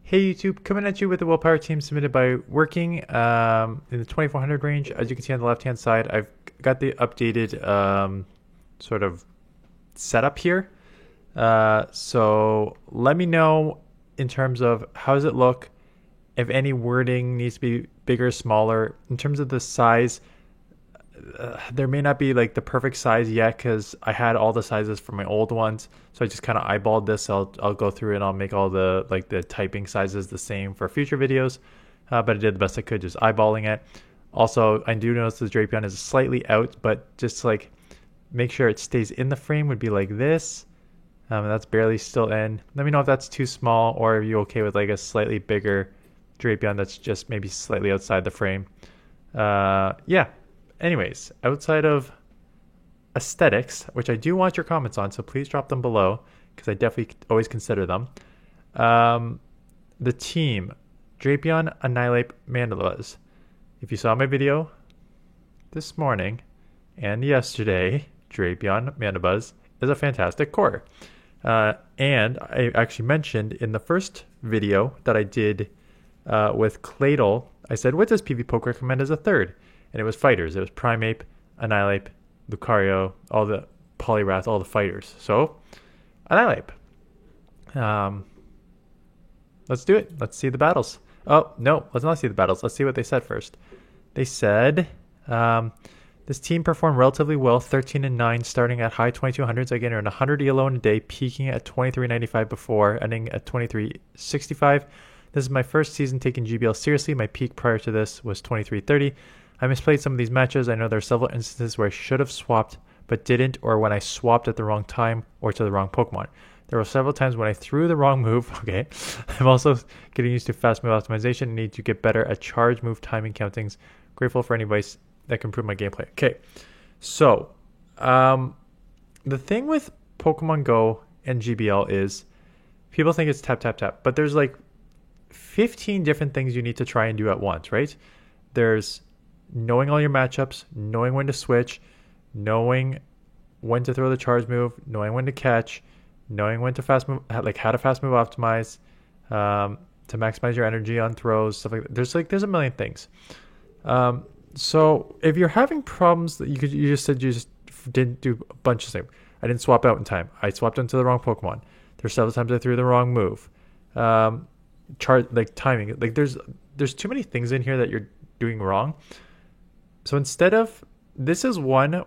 Hey YouTube, coming at you with the willpower team submitted by Working in the 2400 range. As you can see on the left hand side, I've got the updated sort of setup here. So let me know in terms of how does it look, if any wording needs to be bigger, smaller. In terms of the size, there may not be like the perfect size yet because I had all the sizes from my old ones, so I just kind of eyeballed this. I'll go through and I'll make all the the typing sizes the same for future videos, but I did the best I could just eyeballing it. Also, I do notice the Drapion is slightly out, but just like make sure it stays in the frame would be like this. And that's barely still in. Let me know if that's too small, or are you okay with like a slightly bigger Drapion that's just maybe slightly outside the frame. Yeah. Anyways, outside of aesthetics, which I do want your comments on, so please drop them below because I definitely always consider them. The team, Drapion, Annihilape, Mandibuzz. If you saw my video this morning and yesterday, Drapion, Mandibuzz is a fantastic core. And I actually mentioned in the first video that I did with Claydol, I said, what does PvPoke recommend as a third? And it was fighters. It was Primeape, Annihilape, Lucario, all the Poliwrath, all the fighters. So, Annihilape. Let's do it. Let's see the battles. Oh, no, let's not see the battles. Let's see what they said first. They said, this team performed relatively well, 13-9, starting at high 2200s. Again, earned 100 ELO in a day, peaking at 2395 before, ending at 2365. This is my first season taking GBL seriously. My peak prior to this was 2330. I misplayed some of these matches. I know there are several instances where I should have swapped but didn't, or when I swapped at the wrong time or to the wrong Pokemon. There were several times when I threw the wrong move. Okay. I'm also getting used to fast move optimization and need to get better at charge move timing countings. Grateful for any advice that can improve my gameplay. Okay. So, the thing with Pokemon Go and GBL is people think it's tap, tap, tap, but there's like 15 different things you need to try and do at once, right? There's knowing all your matchups, knowing when to switch, knowing when to throw the charge move, knowing when to catch, knowing when to fast move, like how to fast move optimize, to maximize your energy on throws, stuff like that. There's a million things. So if you're having problems that you just said you just didn't do a bunch of things. I didn't swap out in time. I swapped into the wrong Pokemon. There's several times I threw the wrong move. Timing. Like there's too many things in here that you're doing wrong. So instead of, this is one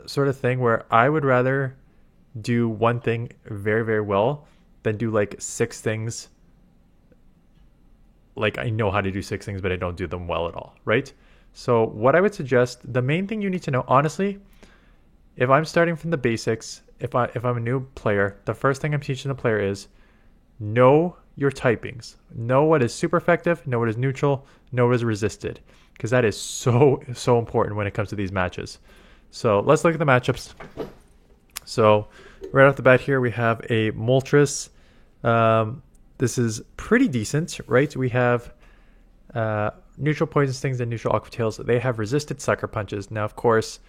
sort of thing where I would rather do one thing very, very well than do like 6 things. Like I know how to do 6 things, but I don't do them well at all, right? So what I would suggest, the main thing you need to know, honestly, if I'm starting from the basics, if I'm a new player, the first thing I'm teaching the player is know your typings. Know what is super effective, know what is neutral, know what is resisted. Because that is so important when it comes to these matches. So let's look at the matchups. So right off the bat here, we have a Moltres. This is pretty decent, right? We have neutral Poison Stings and neutral Aqua Tails. They have resisted Sucker Punches. Now, of course,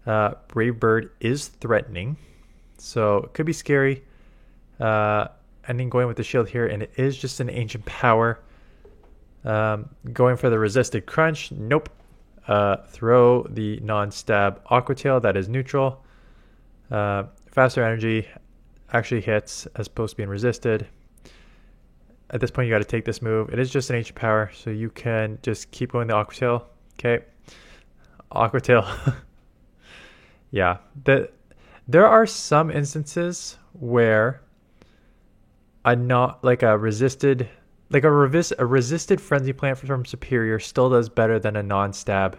Brave Bird is threatening. So it could be scary. And then going with the shield here, and it is just an Ancient Power. Going for the resisted Crunch, nope. Throw the non-stab Aqua Tail, that is neutral. Faster Energy actually hits as opposed to being resisted. At this point, you got to take this move. It is just an Ancient Power, so you can just keep going the Aqua Tail. Okay. Aqua Tail. Yeah. There are some instances where a resisted Frenzy Plant from Superior still does better than a non-stab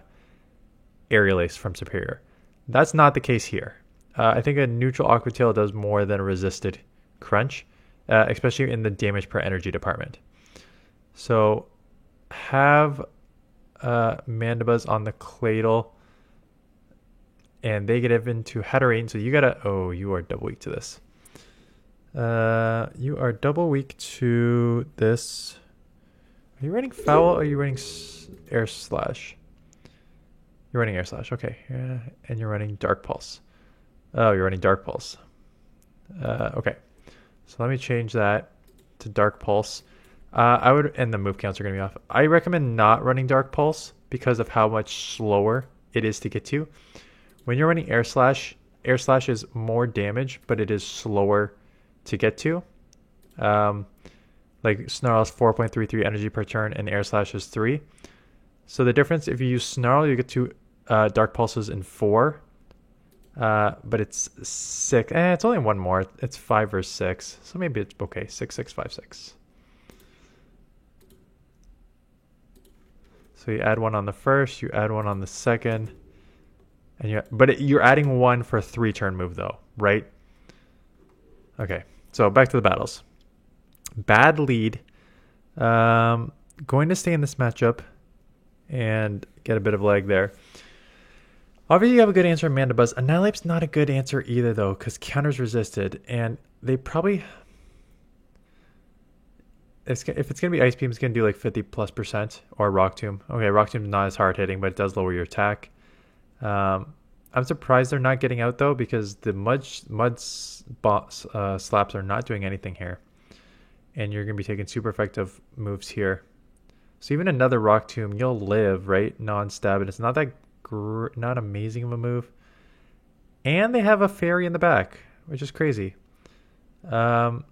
Aerial Ace from Superior. That's not the case here. I think a neutral Aqua Tail does more than a resisted Crunch, especially in the damage per energy department. So have Mandibuzz on the Claydol, and they get into Hatterene, so you gotta, you are double weak to this. You are double weak to this. Are you running Foul or are you running Air Slash? You're running Air Slash, okay. Yeah, and you're running Dark Pulse. Oh, you're running Dark Pulse. Okay. So let me change that to Dark Pulse. I would, and the move counts are going to be off. I recommend not running Dark Pulse because of how much slower it is to get to. When you're running Air Slash is more damage, but it is slower to get to. Like Snarl is 4.33 energy per turn, and Air Slash is 3. So the difference, if you use Snarl, you get to Dark Pulses in 4. But it's 6. It's only one more. It's 5 or 6. So maybe it's okay. 6, 6, 5, 6. So you add one on the first, you add one on the second, and you're adding one for a 3-turn move though, right? Okay, so back to the battles. Bad lead. Going to stay in this matchup and get a bit of lag there. Obviously, you have a good answer in Mandibuzz. Annihilape's not a good answer either though, because counter's resisted, and they probably... If it's going to be Ice Beam, it's going to do like 50+% or Rock Tomb. Okay, Rock Tomb's not as hard hitting, but it does lower your attack. I'm surprised they're not getting out though, because the mud slaps are not doing anything here. And you're going to be taking super effective moves here. So even another Rock Tomb, you'll live, right? Non-stab, and it's not that not amazing of a move. And they have a fairy in the back, which is crazy. That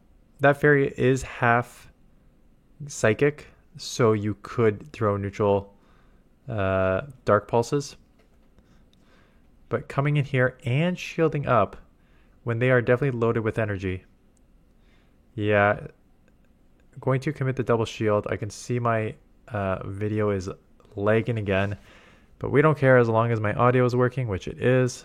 fairy is half psychic, so you could throw neutral Dark Pulses. But coming in here and shielding up when they are definitely loaded with energy. Yeah, going to commit the double shield. I can see my video is lagging again, but we don't care as long as my audio is working, which it is.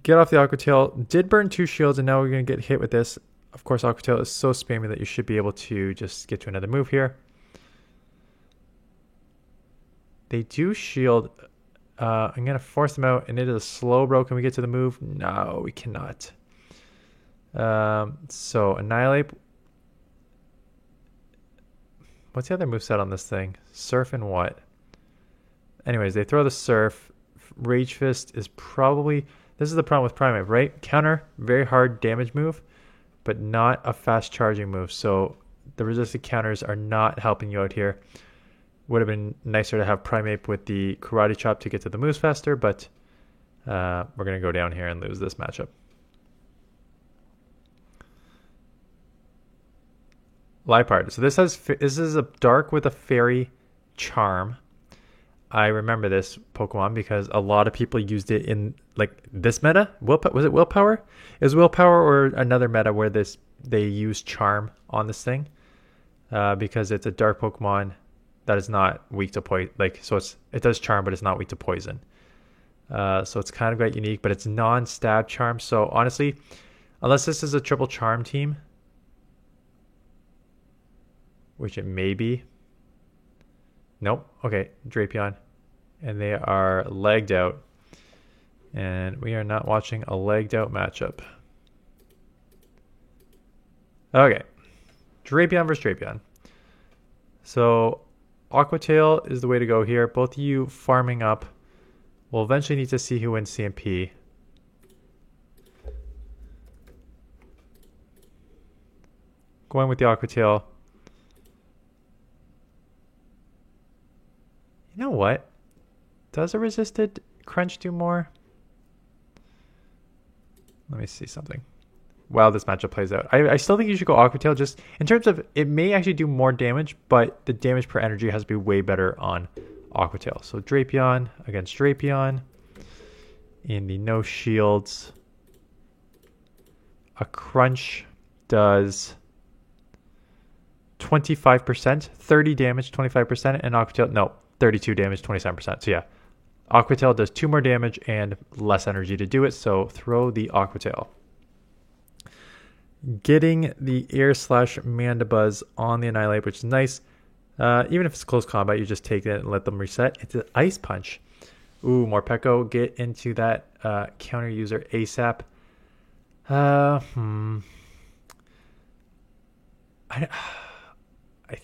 Get off the Aqua Tail. Did burn 2 shields, and now we're going to get hit with this. Of course, Aqua Tail is so spammy that you should be able to just get to another move here. They do shield. I'm going to force them out, and it is a slow bro. Can we get to the move? No, we cannot. So, Annihilate. What's the other moveset on this thing? Surf and what? Anyways, they throw the Surf. Rage Fist is probably... This is the problem with Primeape, right? Counter, very hard damage move, but not a fast charging move. So the resisted counters are not helping you out here. Would have been nicer to have Primeape with the Karate Chop to get to the moves faster, but we're going to go down here and lose this matchup. Liepard. So this is a dark with a fairy charm. I remember this Pokemon because a lot of people used it in like this meta. Was it Willpower? Is Willpower or another meta where they use Charm on this thing? Because it's a dark Pokemon that is not weak to poison. It does Charm, but it's not weak to poison. So it's kind of quite unique, but it's non-stab Charm. So honestly, unless this is a triple Charm team, which it may be. Nope. Okay, Drapion. And they are legged out. And we are not watching a legged out matchup. Okay. Drapion versus Drapion. So, Aqua Tail is the way to go here. Both of you farming up. We'll eventually need to see who wins CMP. Going with the Aqua Tail. You know what? Does a resisted crunch do more? Let me see something. Wow, this matchup plays out. I still think you should go Aqua Tail just in terms of it may actually do more damage, but the damage per energy has to be way better on Aqua Tail. So Drapion against Drapion in the no shields. A crunch does 25%, 30 damage, 25%, and Aqua Tail, no, 32 damage, 27%. So yeah, Aqua Tail does 2 more damage and less energy to do it, so throw the Aqua Tail. Getting the Air Slash Mandibuzz on the Annihilate, which is nice. Even if it's close combat, you just take it and let them reset. It's an Ice Punch. Ooh, Morpeko, get into that counter user ASAP. I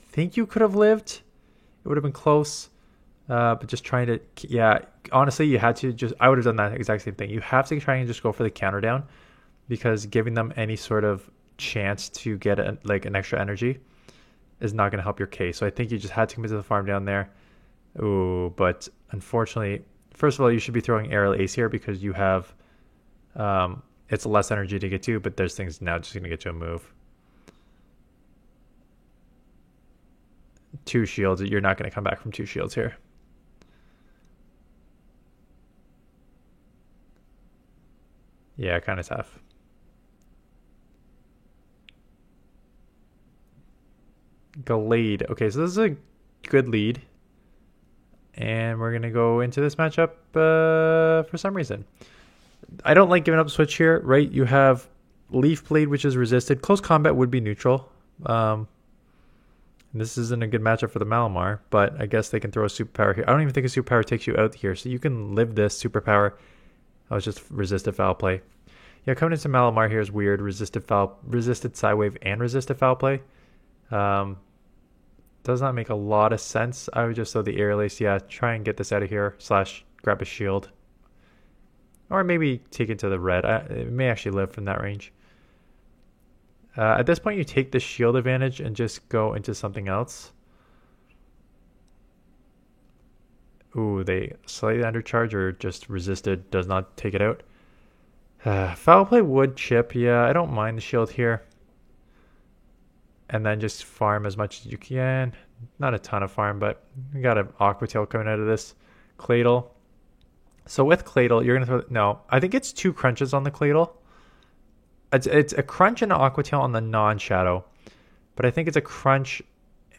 think you could have lived. It would have been close. But just trying to, yeah, honestly, you had to just, I would have done that exact same thing. You have to try and just go for the counter down because giving them any sort of chance to get like an extra energy is not going to help your case. So I think you just had to commit to the farm down there. Ooh, but unfortunately, first of all, you should be throwing Aerial Ace here because you have, it's less energy to get to, but there's things now just going to get you a move. 2 shields, you're not going to come back from 2 shields here. Yeah, kind of tough. Gallade. Okay, so this is a good lead. And we're going to go into this matchup for some reason. I don't like giving up switch here, right? You have Leaf Blade, which is resisted. Close combat would be neutral. This isn't a good matchup for the Malamar, but I guess they can throw a superpower here. I don't even think a superpower takes you out here, so you can live this superpower. I was just resisted foul play. Yeah, coming into Malamar here is weird. Resisted Psywave and resisted foul play. Does not make a lot of sense. I would just throw the Aerial Ace. Yeah, try and get this out of here. / grab a shield. Or maybe take it to the red. It may actually live from that range. At this point, you take the shield advantage and just go into something else. Ooh, they slightly undercharge or just resisted. Does not take it out. Foul play would chip. Yeah, I don't mind the shield here. And then just farm as much as you can. Not a ton of farm, but we got an Aqua Tail coming out of this. Cladle. So with Cladle, you're going to throw... No, I think it's 2 crunches on the Cladle. It's a crunch and an Aqua Tail on the non-shadow. But I think it's a crunch,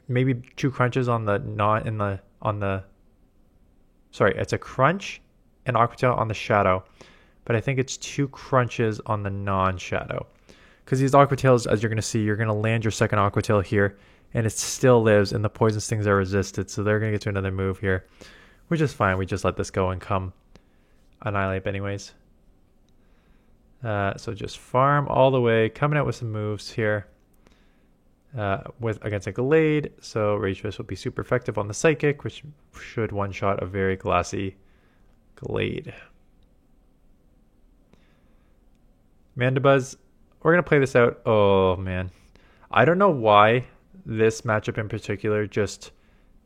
maybe 2 crunches on the Sorry, it's a crunch and Aqua Tail on the shadow. But I think it's 2 crunches on the non-shadow. Because these Aqua Tails, as you're going to see, you're going to land your second Aqua Tail here, and it still lives, and the poison stings are resisted, so they're going to get to another move here, which is fine. We just let this go and come Annihilate anyways. So just farm all the way, coming out with some moves here against a Gallade. So Rage Fist will be super effective on the Psychic, which should one-shot a very glassy Gallade. Mandibuzz. We're going to play this out. Oh, man. I don't know why this matchup in particular just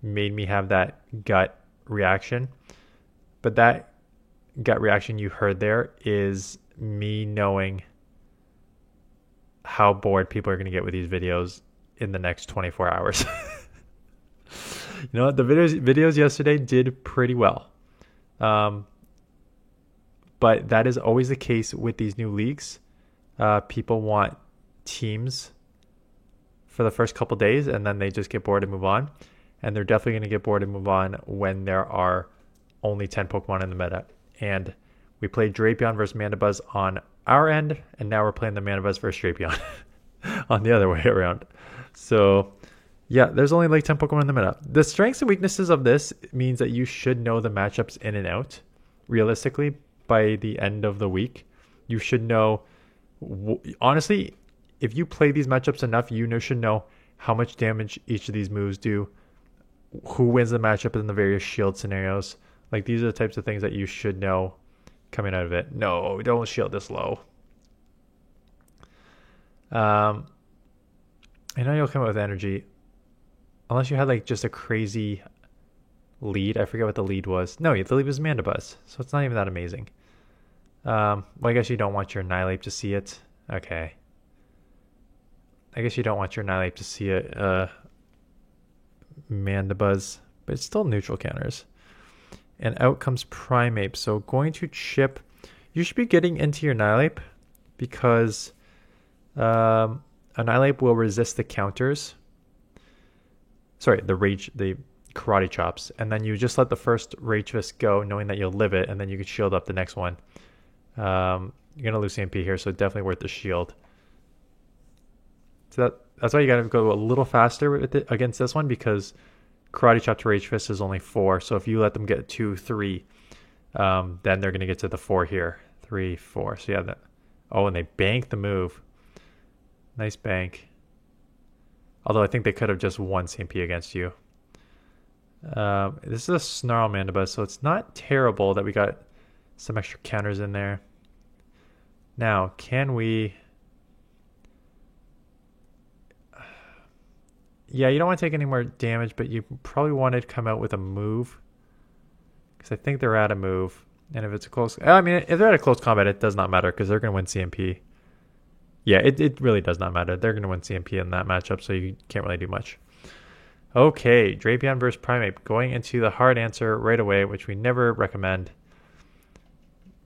made me have that gut reaction. But that gut reaction you heard there is me knowing how bored people are going to get with these videos in the next 24 hours. You know what? The videos yesterday did pretty well. But that is always the case with these new leagues. People want teams for the first couple days, and then they just get bored and move on. And they're definitely going to get bored and move on when there are only 10 Pokemon in the meta. And we played Drapion versus Mandibuzz on our end, and now we're playing the Mandibuzz versus Drapion on the other way around. So, yeah, there's only like 10 Pokemon in the meta. The strengths and weaknesses of this means that you should know the matchups in and out. Realistically, by the end of the week, you should know... Honestly, if you play these matchups enough, you should know how much damage each of these moves do, who wins the matchup in the various shield scenarios. Like, these are the types of things that you should know coming out of it. No, don't shield this low. I know you'll come out with energy, unless you had like just a crazy lead. I forget what the lead was. No, the lead was Mandibuzz, so it's not even that amazing. Well, I guess you don't want your Annihilape to see it. Okay. I guess you don't want your Annihilape to see it, Mandibuzz, but it's still neutral counters. And out comes Primeape. So going to chip, you should be getting into your Annihilape because Annihilape will resist the counters. Sorry, the Karate Chops. And then you just let the first Rage Fist go, knowing that you'll live it, and then you can shield up the next one. You're going to lose CMP here, so definitely worth the shield. So that's why you got to go a little faster with it against this one, because Karate Chop to Rage Fist is only 4. So if you let them get 2, 3, then they're going to get to the 4 here. 3, 4. So yeah, oh, and they bank the move. Nice bank. Although I think they could have just won CMP against you. This is a Snarl Mandibuzz, so it's not terrible that we got some extra counters in there. Now, can we... Yeah, you don't want to take any more damage, but you probably want to come out with a move. Because I think they're at a move. And if it's a close... I mean, if they're at a close combat, it does not matter because they're going to win CMP. Yeah, it really does not matter. They're going to win CMP in that matchup, so you can't really do much. Okay, Drapion versus Primeape. Going into the hard answer right away, which we never recommend.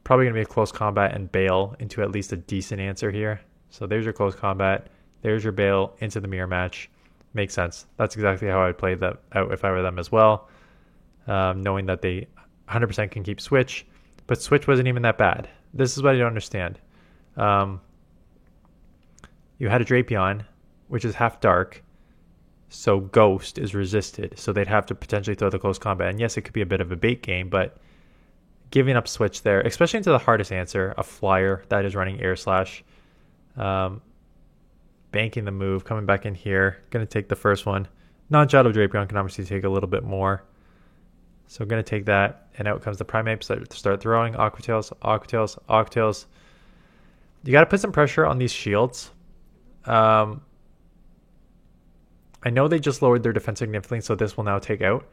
Probably going to be a close combat and bail into at least a decent answer here. So there's your close combat. There's your bail into the mirror match. Makes sense. That's exactly how I would play that out if I were them as well. Knowing that they 100% can keep Switch. But Switch wasn't even that bad. This is what I don't understand. You had a Drapion, which is half dark. So Ghost is resisted. So they'd have to potentially throw the close combat. And yes, it could be a bit of a bait game, but giving up Switch there, especially into the hardest answer, a flyer that is running Air Slash. Banking the move, coming back in here. Going to take the first one. Non-Shadow Drapion can obviously take a little bit more. So going to take that. And out comes the Primeape. Start throwing Aqua Tails, Aqua Tails, Aqua Tails. You got to put some pressure on these shields. I know they just lowered their defense significantly, so this will now take out.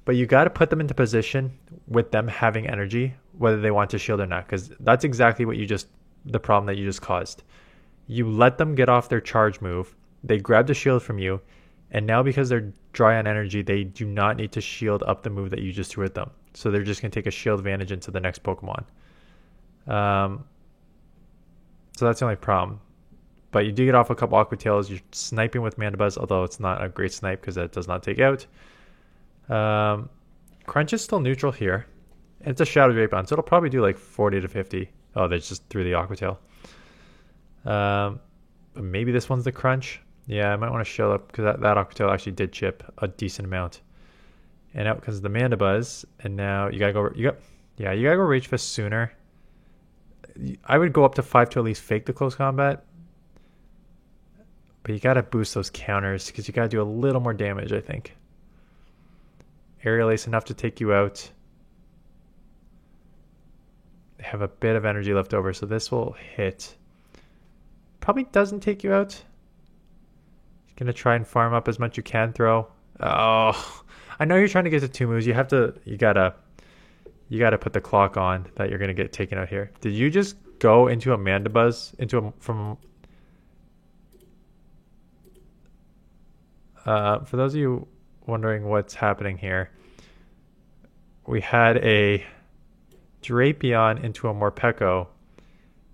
But you got to put them into position with them having energy, whether they want to shield or not. Because that's exactly what the problem that you just caused. You let them get off their charge move. They grab the shield from you. And now because they're dry on energy, they do not need to shield up the move that you just threw at them. So they're just going to take a shield advantage into the next Pokemon. So that's the only problem. But you do get off a couple Aqua Tails. You're sniping with Mandibuzz, although it's not a great snipe because that does not take out. Crunch is still neutral here. It's a Shadow Drapion, so it'll probably do like 40 to 50. Oh, they just threw the Aqua Tail. Maybe this one's the Crunch. Yeah, I might want to shield up because that Aqua Tail actually did chip a decent amount. And out comes the Mandibuzz, and now you gotta go. You gotta go Rage Fist sooner. I would go up to 5 to at least fake the close combat. But you gotta boost those counters because you gotta do a little more damage, I think. Aerial Ace enough to take you out. They have a bit of energy left over, so this will hit. Probably doesn't take you out. Gonna try and farm up as much you can throw. Oh, I know you're trying to get to 2 moves. You gotta put the clock on that you're gonna get taken out here. Did you just go into a Mandibuzz for those of you wondering what's happening here, we had a Drapion into a Morpeko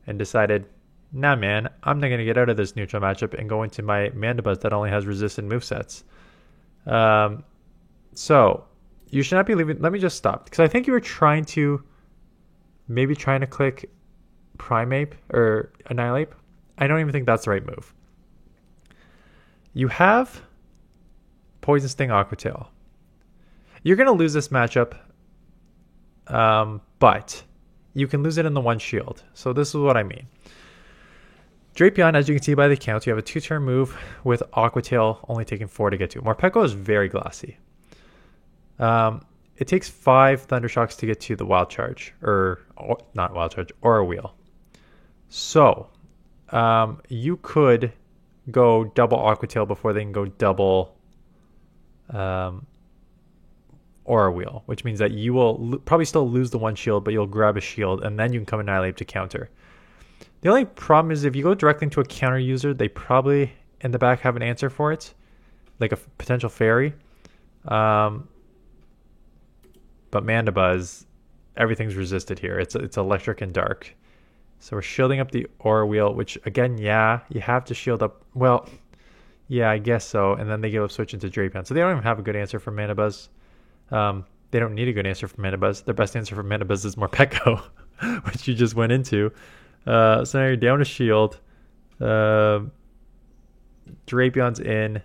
and decided, nah, man, I'm not going to get out of this neutral matchup and go into my Mandibuzz that only has resistant movesets. So you should not be leaving. Let me just stop because I think you were trying to click Primeape or Annihilate. I don't even think that's the right move. You have Poison Sting Aqua Tail. You're going to lose this matchup, but you can lose it in the one shield. So this is what I mean. Drapion, as you can see by the count, you have a 2-turn move with Aqua Tail only taking 4 to get to. Morpeko is very glassy. It takes 5 Thundershocks to get to the Wild Charge, not Wild Charge, Aura Wheel. So you could go double Aqua Tail before they can go double Aura Wheel, which means that you will probably still lose the one shield, but you'll grab a shield, and then you can come Annihilate to counter. The only problem is if you go directly into a counter user, they probably in the back have an answer for it, like a potential fairy. But Mandibuzz, everything's resisted here. It's electric and dark. So we're shielding up the Aura Wheel, which again, yeah, you have to shield up. Well, yeah, I guess so. And then they give up switch into Drapion. So they don't even have a good answer for Mandibuzz. They don't need a good answer for Mandibuzz. Their best answer for Mandibuzz is Morpeko, which you just went into. So now you're down a shield. Drapion's in.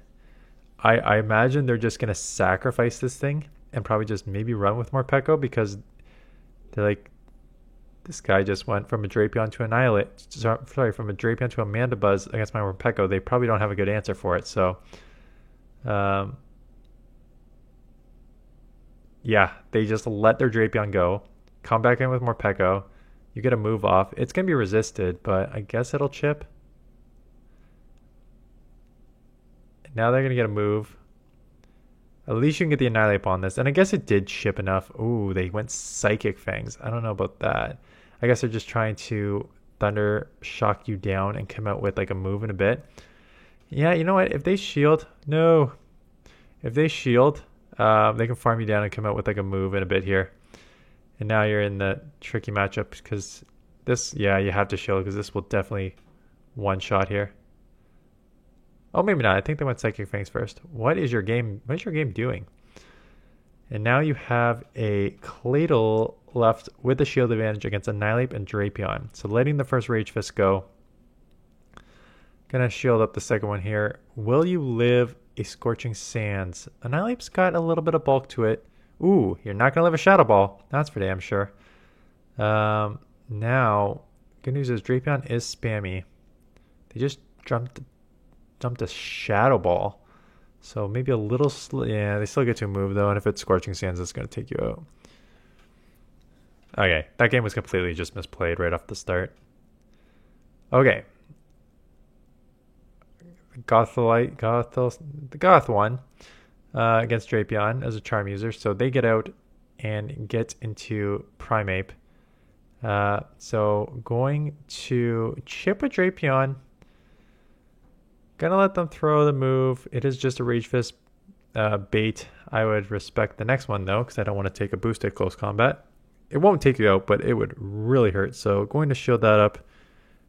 I imagine they're just going to sacrifice this thing and probably just maybe run with Morpeko because they're like, this guy just went from a Drapion to Annihilate. Sorry, from a Drapion to a Mandibuzz against my Morpeko. They probably don't have a good answer for it. So, yeah, they just let their Drapion go. Come back in with Morpeko. You get a move off. It's going to be resisted, but I guess it'll chip. Now they're going to get a move. At least you can get the Annihilate on this. And I guess it did ship enough. Ooh, they went Psychic Fangs. I don't know about that. I guess they're just trying to Thunder Shock you down and come out with like a move in a bit. Yeah, you know what? If they shield... No. If they shield, they can farm you down and come out with like a move in a bit here. And now you're in the tricky matchup because this... Yeah, you have to shield because this will definitely one-shot here. Oh, maybe not. I think they went Psychic Fangs first. What is your game doing? And now you have a Claydol left with the shield advantage against Annihilape and Drapion. So letting the first Rage Fist go. Gonna shield up the second one here. Will you live a Scorching Sands? Annihilape's got a little bit of bulk to it. Ooh, you're not gonna live a Shadow Ball. That's for damn sure. Now, good news is Drapion is spammy. They just jumped a Shadow Ball. So maybe a little... yeah, they still get to move though. And if it's Scorching Sands, it's going to take you out. Okay, that game was completely just misplayed right off the start. Okay. The Goth one against Drapion as a Charm user. So they get out and get into Primeape. So going to chip with Drapion. Gonna let them throw the move. It is just a Rage Fist bait. I would respect the next one though, because I don't want to take a boost at close combat. It won't take you out, but it would really hurt. So going to shield that up,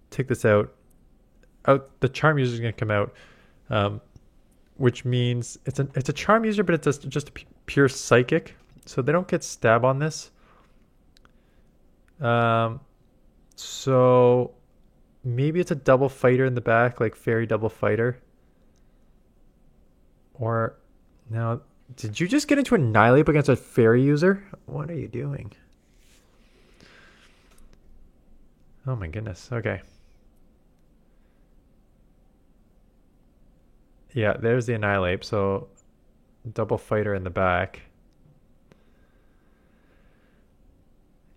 take this out. The Charm user is gonna come out, which means it's a Charm user, but it's just a pure Psychic, so they don't get stab on this. So. Maybe it's a double fighter in the back, like Fairy double fighter. Or, now, did you just get into Annihilape against a Fairy user? What are you doing? Oh my goodness, okay. Yeah, there's the Annihilape, so double fighter in the back.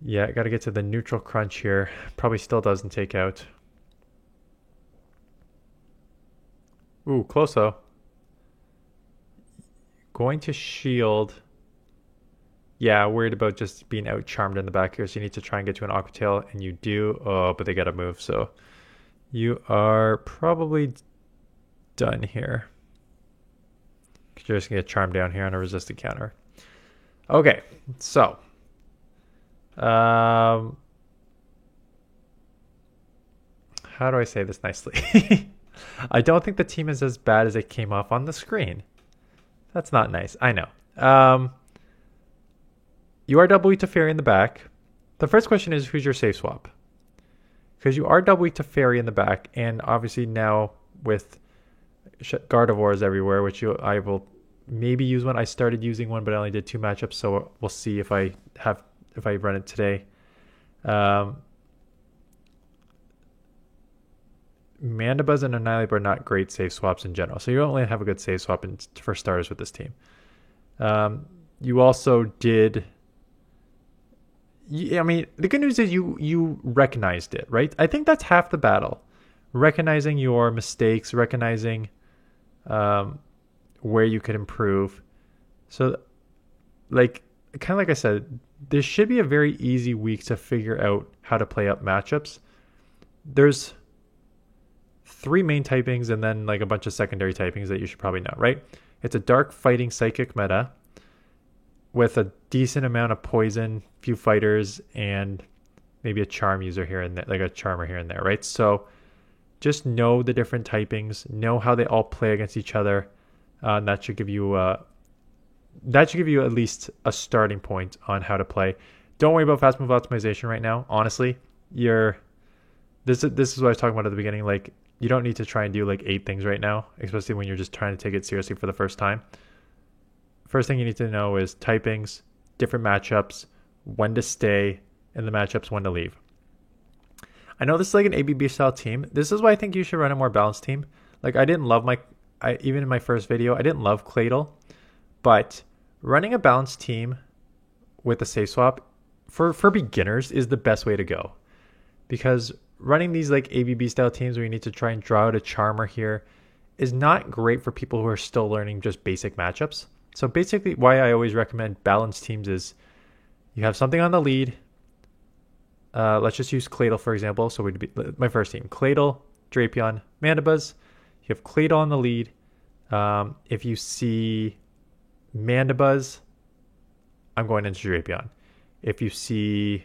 Yeah, got to get to the neutral crunch here. Probably still doesn't take out. Ooh, close though. Going to shield. Yeah, worried about just being out charmed in the back here. So you need to try and get to an Aqua Tail, and you do. Oh, but they got to move. So you are probably done here. You're just going to get charmed down here on a resisted counter. Okay, so. How do I say this nicely? I don't think the team is as bad as it came off on the screen. That's not nice. I know. You are double weak to Fairy in the back. The first question is, who's your safe swap? Because you are double weak to Fairy in the back, and obviously now with Gardevoirs everywhere, which I will maybe use one. I started using one, but I only did 2 matchups, so we'll see if I run it today. Mandibuzz and Annihilape are not great save swaps in general, so you don't really have a good save swap for starters with this team. You also did... I mean, the good news is you recognized it, right? I think that's half the battle. Recognizing your mistakes, recognizing where you could improve. So, like, kind of like I said, this should be a very easy week to figure out how to play up matchups. There's 3 main typings and then like a bunch of secondary typings that you should probably know, right? It's a dark fighting psychic meta with a decent amount of poison, few fighters, and maybe a charm user here and there, like a charmer here and there, right? So just know the different typings, know how they all play against each other. And that should give you at least a starting point on how to play. Don't worry about fast move optimization right now. Honestly, this is what I was talking about at the beginning. Like, you don't need to try and do like 8 things right now, especially when you're just trying to take it seriously for the first time. First thing you need to know is typings, different matchups, when to stay in the matchups, when to leave. I know this is like an ABB style team. This is why I think you should run a more balanced team. Like, I didn't love even in my first video, I didn't love Claydol, but running a balanced team with a safe swap for beginners is the best way to go. Because running these like ABB style teams where you need to try and draw out a charmer here, is not great for people who are still learning just basic matchups. So basically why I always recommend balanced teams is you have something on the lead. Let's just use Claydol for example. So we'd be my first team, Claydol, Drapion, Mandibuzz. You have Claydol on the lead. If you see Mandibuzz, I'm going into Drapion. If you see,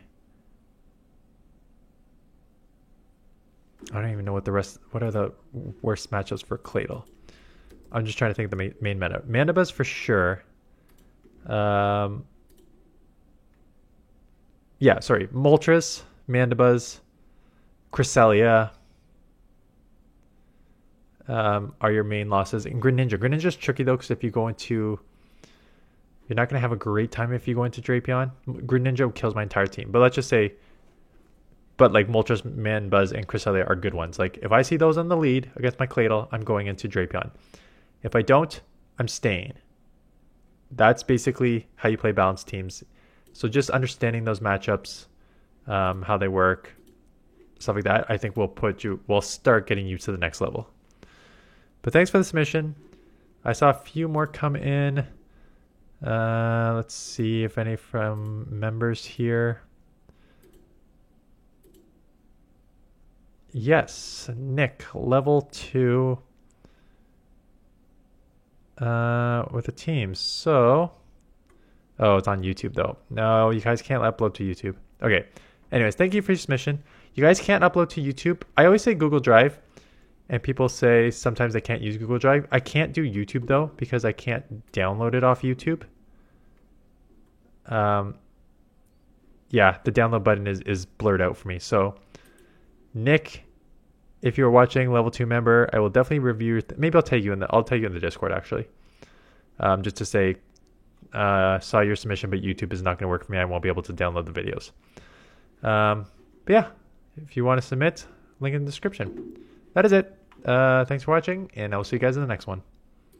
I don't even know what are the worst matchups for Claydol. I'm just trying to think of the main meta. Mandibuzz for sure. Yeah, sorry. Moltres, Mandibuzz, Cresselia are your main losses. And Greninja. Greninja's tricky though, because if you go into, you're not going to have a great time if you go into Drapion. Greninja kills my entire team. But let's just say, but like Moltres, Mandibuzz, and Cresselia are good ones. Like if I see those on the lead against my Claydol, I'm going into Drapion. If I don't, I'm staying. That's basically how you play balanced teams. So just understanding those matchups, how they work, stuff like that, I think will start getting you to the next level. But thanks for the submission. I saw a few more come in. Let's see if any from members here. Yes, Nick, level 2 with a team. So, oh, it's on YouTube though. No, you guys can't upload to YouTube. Okay. Anyways, thank you for your submission. You guys can't upload to YouTube. I always say Google Drive, and people say sometimes they can't use Google Drive. I can't do YouTube though because I can't download it off YouTube. Yeah, the download button is blurred out for me. So, Nick, if you're watching, level 2 member, I will definitely review. Maybe I'll tag you in the Discord actually, just to say, saw your submission, but YouTube is not going to work for me. I won't be able to download the videos. But yeah, if you want to submit, link in the description. That is it. Thanks for watching, and I will see you guys in the next one.